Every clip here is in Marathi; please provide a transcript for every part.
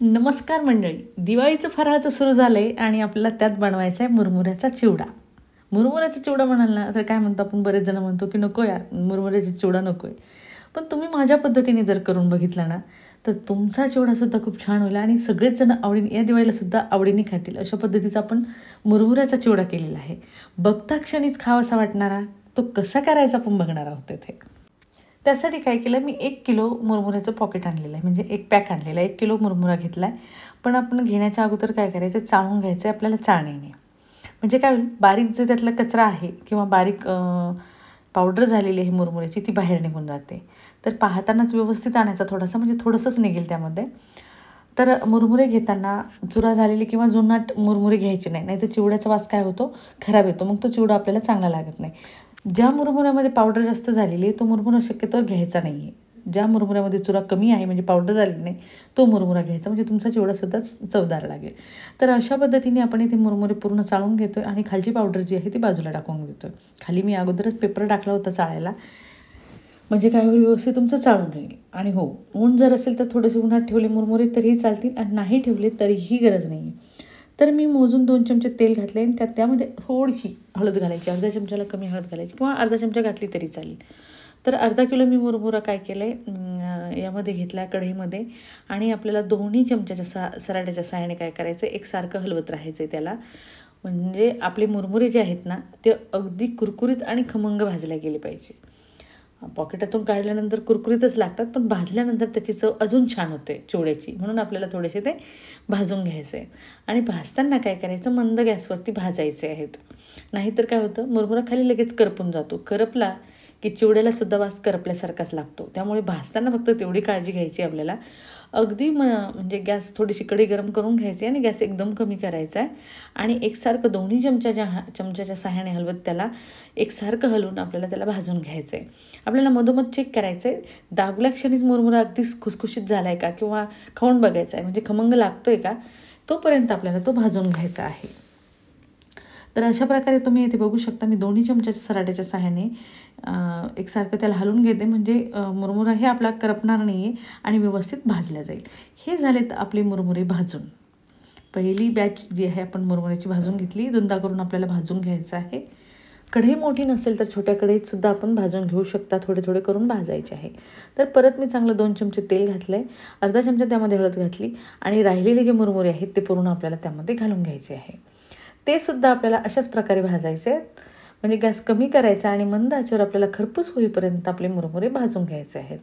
नमस्कार मंडळी. दिवाळीचं फराळाचं सुरू झालं आहे आणि आपल्याला त्यात बनवायचा आहे मुरमुऱ्याचा चिवडा. मुरमुऱ्याचा चिवडा म्हणाल ना तर काय म्हणतो आपण, बरेच जण म्हणतो की नको यार मुरमुऱ्याचा चिवडा नको आहे. पण तुम्ही माझ्या पद्धतीने जर करून बघितला ना तर तुमचा चिवडासुद्धा खूप छान होईल आणि सगळेच जण आवडीने या दिवाळीलासुद्धा आवडीने खातील. अशा पद्धतीचा आपण मुरमुऱ्याचा चिवडा केलेला आहे. बघता क्षणीच खावासा वाटणारा तो कसा करायचा आपण बघणार आहोत इथे. त्यासाठी काय केलं, मी 1 किलो मुरमुऱ्याचं पॉकेट आणलेलं आहे, म्हणजे एक पॅक आणलेला आहे. 1 किलो मुरमुरा घेतला आहे. पण आपण घेण्याच्या अगोदर काय करायचं, चाळून घ्यायचं आहे आपल्याला चाळणीने. म्हणजे काय होईल, बारीक जे त्यातला कचरा आहे किंवा बारीक पावडर झालेली आहे मुरमुऱ्याची ती बाहेर निघून जाते. तर पाहतानाच व्यवस्थित आणायचा थोडासा, म्हणजे थोडंसंच निघेल त्यामध्ये. तर मुरमुरे घेताना चुरा झालेली किंवा जुनाट मुरमुरे घ्यायचे नाही, नाहीतर चिवड्याचा वास काय होतो, खराब येतो. मग तो चिवडा आपल्याला चांगला लागत नाही. ज्या मुरमुऱ्यामध्ये पावडर जास्त झालेली आहे तो मुरमुरा शक्यतोवर घ्यायचा नाही आहे. ज्या मुरमुऱ्यामध्ये चुरा कमी आहे म्हणजे पावडर झालेली नाही तो मुरमुरा घ्यायचा, म्हणजे तुमचा चिवडासुद्धा चवदार लागेल. तर अशा पद्धतीने आपण इथे मुरमुरे पूर्ण चाळून घेतो आहे आणि खालची पावडर जी आहे ती बाजूला टाकून घेतो आहे. खाली मी अगोदरच पेपर टाकला होता चाळायला, म्हणजे काय होईल, व्यवस्थित तुमचं चाळून राहील. आणि हो, ऊन जर असेल तर थोडेसे उन्हात ठेवले मुरमुरे तरीही चालतील आणि नाही ठेवले तरीही गरज नाही आहे. तर मी मोजून 2 चमचे तेल घातले आणि त्यामध्ये थोडीशी हळद घालायची, अर्ध्या चमच्याला कमी हळद घालायची किंवा अर्धा चमचा घातली तरी चालेल. तर अर्धा किलो मी मुरमुरा काय केलं आहे, यामध्ये घेतला कढईमध्ये आणि आपल्याला दोन्ही चमच्याच्या सराट्याच्या साहाय्याने काय करायचं, एकसारखं हलवत राहायचं आहे त्याला. म्हणजे आपले मुरमुरे जे आहेत ना ते अगदी कुरकुरीत आणि खमंग भाजले गेले पाहिजे. पॉकेटातून काढल्यानंतर कुरकुरीतच लागतात, पण भाजल्यानंतर त्याची चव अजून छान होते चिवड्याची. म्हणून आपल्याला थोडेसे ते भाजून घ्यायचे आहे. आणि भाजताना काय करायचं, मंद गॅसवरती भाजायचे आहेत. नाहीतर काय होतं, मुरमुरा खाली लगेच करपून जातो. करपला की चिवड्यालासुद्धा वास करपल्यासारखाच लागतो. त्यामुळे भाजताना फक्त तेवढी काळजी घ्यायची आपल्याला. अगदी म्हणजे गॅस थोडीशी कढई गरम करून घ्यायची आणि गॅस एकदम कमी करायचा आहे. आणि एकसारखं दोन्ही चमच्याच्या सहाय्याने हलवत त्याला एकसारखं हलवून आपल्याला त्याला भाजून घ्यायचं आहे. आपल्याला मधोमध चेक करायचं आहे, दाबल्या क्षणीच मुरमुरा अगदीच खुसखुशीत झाला आहे का किंवा खाऊन बघायचा आहे, म्हणजे खमंग लागतो आहे का, तोपर्यंत आपल्याला तो भाजून घ्यायचा आहे. तर अशा प्रकारे तुम्ही इथे बघू शकता, मी दोन्ही चमच्याच्या सराट्याच्या सहाय्याने एकसारखं त्याला हलवून घेते, म्हणजे मुरमुरा हे आपला करपणार नाही आहे आणि व्यवस्थित भाजल्या जाईल. हे झालेत आपली मुरमुरे भाजून. पहिली बॅच जी आहे आपण मुरमुऱ्याची भाजून घेतली, दोनदा करून आपल्याला भाजून घ्यायचं आहे. कढई मोठी नसेल तर छोट्या कढईतसुद्धा आपण भाजून घेऊ शकता, थोडे थोडे करून भाजायचे आहे. तर परत मी चांगलं 2 चमचे तेल घातलं आहे, अर्धा चमचा त्यामध्ये हळद घातली आणि राहिलेले जे मुरमुरे आहेत ते पूर्ण आपल्याला त्यामध्ये घालून घ्यायचे आहे. ते सुद्धा आपल्याला अशाच प्रकारे भाजायचे आहेत. म्हणजे गॅस कमी करायचा आणि मंद आचेवर आपल्याला खरपूस होईपर्यंत आपले मुरमुरे भाजून घ्यायचे आहेत.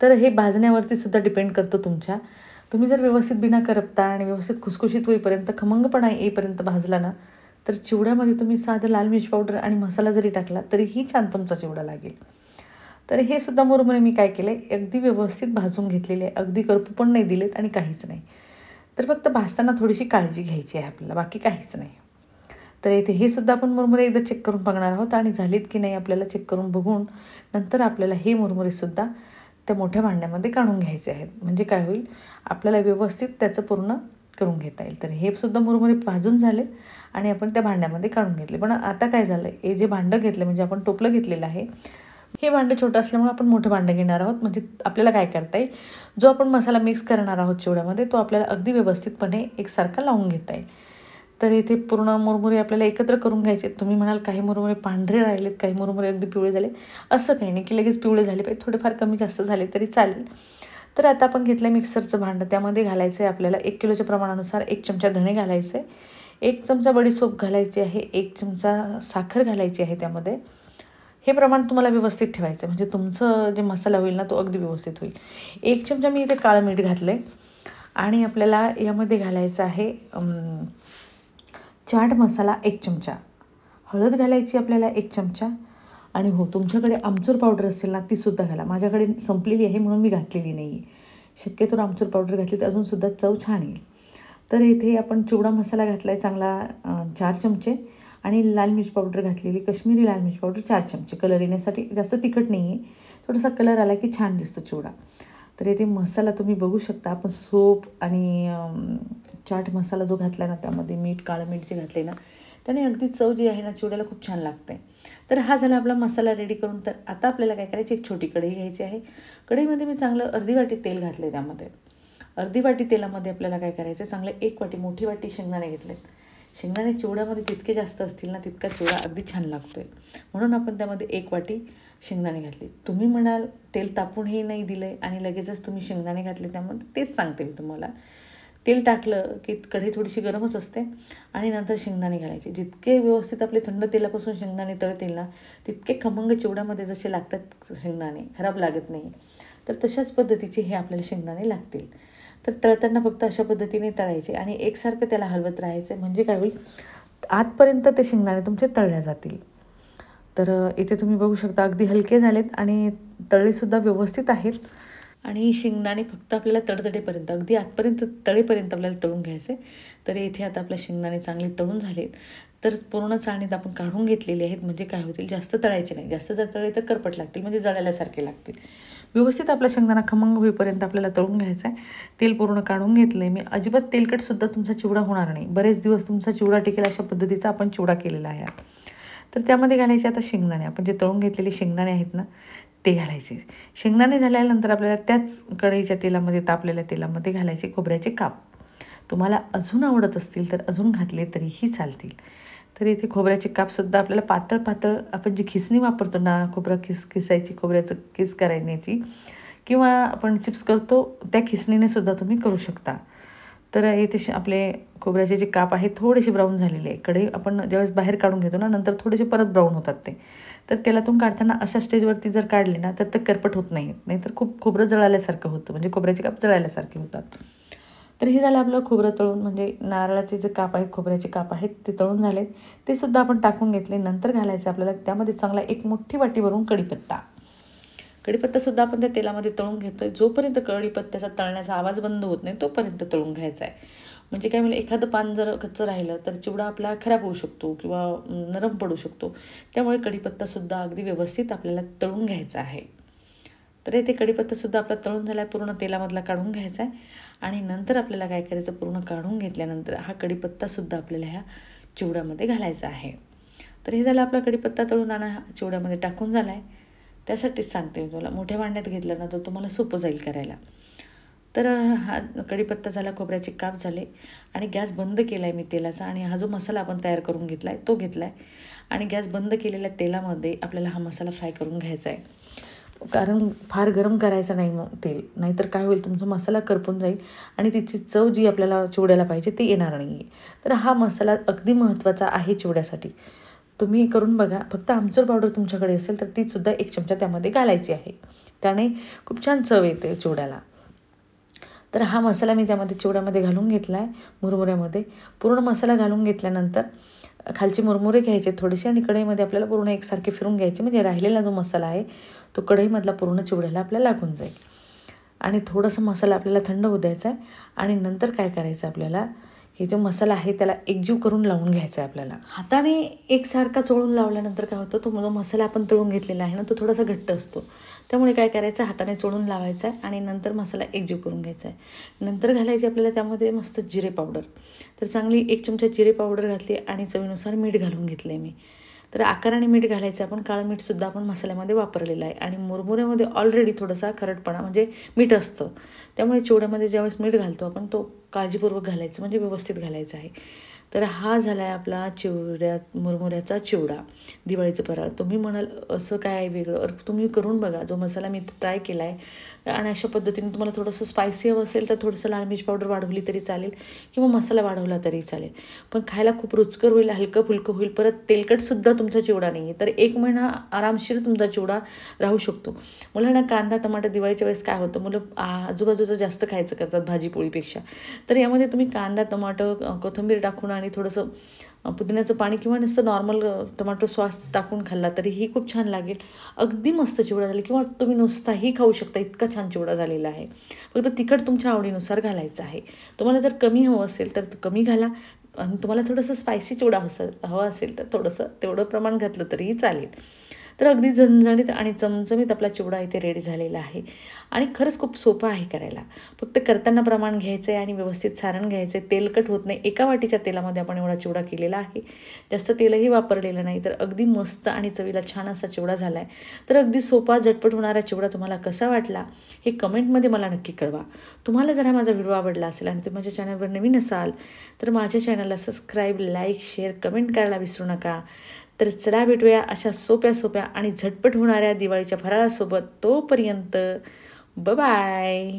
तर हे भाजण्यावरती सुद्धा डिपेंड करतं तुमच्या. तुम्ही जर व्यवस्थित बिना करपता आणि व्यवस्थित खुसखुशीत होईपर्यंत, खमंगपणा येईपर्यंत भाजला ना तर चिवड्यामध्ये तुम्ही साधं लाल मिर्च पावडर आणि मसाला जरी टाकला तरीही छान तुमचा चिवडा लागेल. तर हे सुद्धा मुरमुरे मी काय केलं आहे, अगदी व्यवस्थित भाजून घेतलेले आहे. अगदी करपू पण नाही दिलेत आणि काहीच नाही. तर फक्त भाजताना थोडीशी काळजी घ्यायची आहे आपल्याला, बाकी काहीच नाही. तर इथे हे सुद्धा आपण मुरमुरे एकदा चेक करून बघणार आहोत आणि झालीत की नाही आपल्याला चेक करून बघून नंतर आपल्याला हे मुरमुरेसुद्धा त्या मोठ्या भांड्यामध्ये काढून घ्यायचे आहेत. म्हणजे काय होईल, आपल्याला व्यवस्थित त्याचं पूर्ण करून घेता येईल. तर हे सुद्धा मुरमुरे भाजून झाले आणि आपण त्या भांड्यामध्ये काढून घेतले. पण आता काय झालं, हे जे भांडं घेतलं म्हणजे आपण टोपलं घेतलेलं आहे, हे भांडं छोटं असल्यामुळे आपण मोठं भांडं घेणार आहोत. म्हणजे आपल्याला काय करता येईल, जो आपण मसाला मिक्स करणार आहोत चिवड्यामध्ये तो आपल्याला अगदी व्यवस्थितपणे एकसारखा लावून घेता येईल. तर इथे पूर्ण मुरमुरे आपल्याला एकत्र करून घ्यायचे. तुम्ही म्हणाल काही मुरमुरे पांढरे राहिलेत, काही मुरमुरे अगदी पिवळे झाले. असं काही नाही की लगेच पिवळे झाले पाहिजे, थोडेफार कमी जास्त झाले तरी चालेल. तर आता आपण घेतलं मिक्सरचं भांडं, त्यामध्ये घालायचं आहे आपल्याला 1 किलोच्या प्रमाणानुसार 1 चमचा धणे घालायचे, 1 चमचा बडीशोप घालायची आहे, 1 चमचा साखर घालायची आहे त्यामध्ये. हे प्रमाण तुम्हाला व्यवस्थित ठेवायचं, म्हणजे तुमचं जे मसाला होईल ना तो अगदी व्यवस्थित होईल. 1 चमचा मी इथे काळं मीठ घातलं आहे आणि आपल्याला यामध्ये घालायचं आहे चाट मसाला 1 चमचा, हळद घालायची आपल्याला 1 चमचा आणि हो, तुमच्याकडे आमचूर पावडर असेल ना तीसुद्धा घाला. माझ्याकडे संपलेली आहे म्हणून मी घातलेली नाही आहे. शक्यतो आमचूर पावडर घातली तर अजूनसुद्धा चव छान येईल. तर इथे आपण चिवडा मसाला घातला आहे चांगला 4 चमचे आणि लाल मिर्च पावडर घातलेली, कश्मीरी लाल मिर्च पावडर 4 चमचे, कलर येण्यासाठी. जास्त तिखट नाही आहे, थोडासा कलर आला की छान दिसतो चिवडा. तर इथे मसाला तुम्ही बघू शकता, आपण सोप आणि चाट मसाला जो घातला ना त्यामध्ये मीठ, काळं मीठ जे घातले ना त्याने अगदी चव जी आहे ना चिवड्याला खूप छान लागते. तर हा झाला आपला मसाला रेडी करून. तर आता आपल्याला काय करायची, एक छोटी कढई घ्यायची आहे. कढईमध्ये मी चांगलं अर्धी वाटी तेल घातले त्यामध्ये अर्धी वाटी तेलामध्ये आपल्याला काय करायचं आहे, चांगलं 1 वाटी मोठी वाटी शेंगदाणे घेतलेत. शेंगदाणे चिवड्यामध्ये जितके जास्त असतील ना तितका चिवडा अगदी छान लागतो आहे. म्हणून आपण त्यामध्ये 1 वाटी शेंगदाणे घातले. तुम्ही म्हणाल तेल तापूनही नाही दिलं आहे आणि लगेचच तुम्ही शेंगदाणे घातले, त्यामध्ये तेच सांगते मी तुम्हाला. तेल टाकलं की कढई थोडीशी गरमच असते आणि नंतर शेंगदाणे घालायचे. जितके व्यवस्थित आपले थंड तेलापासून शेंगदाणे तळतील ना तितके खमंग चिवड्यामध्ये जसे लागतात शेंगदाणे, खराब लागत नाही. तर तशाच पद्धतीचे हे आपल्याला शेंगदाणे लागतील. तर तळताना फक्त अशा पद्धतीने तळायचे आणि एकसारखं त्याला हलवत राहायचं, म्हणजे काय होईल, आतपर्यंत ते शेंगदाणे तुमचे तळल्या जातील. तर इथे तुम्ही बघू शकता अगदी हलके झालेत आणि तळेसुद्धा व्यवस्थित आहेत. आणि शेंगदाणे फक्त आपल्याला तडतडेपर्यंत अगदी आतपर्यंत तळेपर्यंत आपल्याला तळून घ्यायचे. तर इथे आता आपल्या शेंगदाणे चांगले तळून झालेत. तर पूर्ण चाळणीत आपण काढून घेतलेले आहेत, म्हणजे काय होतील, जास्त तळायचे नाही. जास्त जर तळे तर करपट लागतील, म्हणजे जळाल्यासारखे लागतील. व्यवस्थित आपला शेंगदाणा खमंग होईपर्यंत आपल्याला तळून घ्यायचा आहे. तेल पूर्ण काढून घेतलं आहे मी. अजिबात तेलकटसुद्धा तुमचा चिवडा होणार नाही. बरेच दिवस तुमचा चिवडा टिकेल अशा पद्धतीचा आपण चिवडा केलेला आहे. तर त्यामध्ये घालायचे आता शेंगदाणे. आपण जे तळून घेतलेले शेंगदाणे आहेत ना ते घालायचे. शेंगदाणे झाल्यानंतर आपल्याला त्याच कढईच्या तेलामध्ये, तापलेल्या तेलामध्ये घालायचे खोबऱ्याचे काप. तुम्हाला अजून आवडत असतील तर अजून घातले तरीही चालतील. तर इथे खोबऱ्याचे कापसुद्धा आपल्याला पातळ पातळ, आपण जी खिसणी वापरतो ना खोबरं किसायची, खोबऱ्याचं किस करायची, किंवा आपण चिप्स करतो त्या खिसणीने सुद्धा तुम्ही करू शकता. तर इथे आपले खोबऱ्याचे जे काप आहेत थोडेसे ब्राऊन झालेले आहे. कढई आपण ज्यावेळेस बाहेर काढून घेतो ना नंतर थोडेसे परत ब्राऊन होतात ते. तर तेलातून काढताना अशा स्टेजवरती जर काढले ना तर ते करपट होत नाही. नाहीतर खूप खोबरं जळाल्यासारखं होतं, म्हणजे खोबऱ्याचे काप जळाल्यासारखे होतात. तर हे झालं आपलं खोबरं तळून, म्हणजे नारळाचे जे काप आहेत, खोबऱ्याचे काप आहेत ते तळून झालेत. ते सुद्धा आपण टाकून घेतले. नंतर घालायचं आपल्याला त्यामध्ये चांगला 1 मोठी वाटी भरून कढीपत्ता. कढीपत्तासुद्धा आपण त्या तेलामध्ये तळून घेतो आहे. जोपर्यंत कढीपत्त्याचा तळण्याचा आवाज बंद होत नाही तोपर्यंत तळून घ्यायचा आहे. म्हणजे काय म्हणजे एखादं पान जर कच्चं राहिलं तर चिवडा आपला खराब होऊ शकतो किंवा नरम पडू शकतो. त्यामुळे कढीपत्तासुद्धा अगदी व्यवस्थित आपल्याला तळून घ्यायचा आहे. तर इथे कढीपत्तासुद्धा आपला तळून झाला आहे, पूर्ण तेलामधला काढून घ्यायचा आहे. आणि नंतर आपल्याला काय करायचं, पूर्ण काढून घेतल्यानंतर हा कढीपत्तासुद्धा आपल्याला ह्या चिवड्यामध्ये घालायचा आहे. तर हे झालं आपला कढीपत्ता तळून आणि चिवड्यामध्ये टाकून झाला आहे. त्यासाठीच सांगते मी तुम्हाला, मोठ्या भांड्यात घेतलं ना तर तुम्हाला सोपं जाईल करायला. तर हा कढीपत्ता झाला, खोबऱ्याचे काप झाले आणि गॅस बंद केला आहे मी तेलाचा. आणि हा जो मसाला आपण तयार करून घेतला आहे तो घेतला आहे आणि गॅस बंद केलेल्या तेलामध्ये आपल्याला हा मसाला फ्राय करून घ्यायचा आहे. कारण फार गरम करायचं नाही मग तेल, नाहीतर काय होईल, तुमचा मसाला करपून जाईल आणि तिची चव जी आपल्याला चिवड्याला पाहिजे ती येणार नाही आहे. तर हा मसाला अगदी महत्त्वाचा आहे चिवड्यासाठी. तुम्ही करून बघा. फक्त आमचूर पावडर तुमच्याकडे असेल तर तीसुद्धा 1 चमचा त्यामध्ये घालायची आहे. त्याने खूप छान चव येते चिवड्याला. तर हा मसाला मी त्यामध्ये चिवड्यामध्ये घालून घेतला आहे, मुरमुऱ्यामध्ये. पूर्ण मसाला घालून घेतल्यानंतर खालचे मुरमुरे घ्यायचे थोडेसे आणि कढईमध्ये आपल्याला पूर्ण एकसारखे फिरून घ्यायचे, म्हणजे राहिलेला जो मसाला आहे तो कढईमधला पूर्ण चिवड्याला आपल्याला लागून जाईल. आणि थोडासा मसाला आपल्याला थंड होऊ द्यायचा आहे. आणि नंतर काय करायचं, आपल्याला हे जो मसाला आहे त्याला एकजीव करून लावून घ्यायचा आहे आपल्याला. हाताने एकसारखा चोळून लावल्यानंतर काय होतं, तो जो मसाला आपण तळून घेतलेला आहे ना तो थोडासा घट्ट असतो. त्यामुळे काय करायचं, हाताने चोळून लावायचा आहे आणि नंतर मसाला एकजीव करून घ्यायचा आहे. नंतर घालायची आपल्याला त्यामध्ये मस्त जिरे पावडर. तर चांगली 1 चमचा जिरे पावडर घातली आणि चवीनुसार मीठ घालून घेतलं आहे मी. तर आकाराने मीठ घालायचं आपण. काळं मीठसुद्धा आपण मसाल्यामध्ये वापरलेलं आहे. आणि मुरमुऱ्यामध्ये ऑलरेडी थोडासा खरटपणा म्हणजे मीठ असतं. त्यामुळे चिवड्यामध्ये ज्यावेळेस मीठ घालतो आपण तो काळजीपूर्वक घालायचं, म्हणजे व्यवस्थित घालायचं आहे. तर हा झाला आहे आपला मुरमुऱ्याचा चिवडा, दिवाळीचं फराळ. तुम्ही म्हणाल असं काय आहे वेगळं, तुम्ही करून बघा. जो मसाला मी ट्राय केला आहे आणि अशा पद्धतीने तुम्हाला थोडंसं स्पायसी हवं असेल तर थोडंसं लाल मिरची पावडर वाढवली तरी चालेल किंवा मसाला वाढवला तरी चालेल. पण खायला खूप रुचकर होईल, हलकं फुलकं होईल. परत तेलकटसुद्धा तुमचा चिवडा नाही आहे. तर 1 महिना आरामशीर तुमचा चिवडा राहू शकतो. मुलांना कांदा टमाटर दिवाळीच्या वेळेस काय होतं, मुलं आजूबाजूचं जास्त खायचं करतात भाजीपोळीपेक्षा. तर यामध्ये तुम्ही कांदा टमाटर कोथिंबीर टाकून आणि थोडंसं पुदिन्याचं पाणी किंवा नुसतं नॉर्मल टोमॅटो सॉस टाकून खाल्ला तरीही खूप छान लागेल. अगदी मस्त चिवडा झाला. किंवा तुम्ही नुसताही खाऊ शकता, इतका छान चिवडा झालेला आहे. फक्त तिखट तुमच्या आवडीनुसार घालायचं आहे. तुम्हाला जर कमी हवं असेल तर कमी घाला आणि तुम्हाला थोडंसं स्पायसी चिवडा हवं असेल तर थोडंसं तेवढं प्रमाण घातलं तरीही चालेल. तर अगदी झणझणीत आणि चमचमीत आपला चिवडा इथे रेडी झालेला आहे आणि खरंच खूप सोपं आहे करायला. फक्त करताना प्रमाण घ्यायचं आहे आणि व्यवस्थित सारण घ्यायचं आहे. तेलकट होत नाही. एका वाटीच्या तेलामध्ये आपण एवढा चिवडा केलेला आहे. जास्त तेलही वापरलेलं नाही. तर अगदी मस्त आणि चवीला छान असा चिवडा झाला आहे. तर अगदी सोपा झटपट होणारा चिवडा तुम्हाला कसा वाटला हे कमेंटमध्ये मला नक्की कळवा. तुम्हाला जर हा माझा व्हिडिओ आवडला असेल आणि तुम्ही माझ्या चॅनलवर नवीन असाल तर माझ्या चॅनलला सबस्क्राईब, लाईक, शेअर, कमेंट करायला विसरू नका. तर चला भेटूया अशा सोप्या आणि झटपट होणाऱ्या दिवाळीच्या फराळासोबत. तोपर्यंत बाय.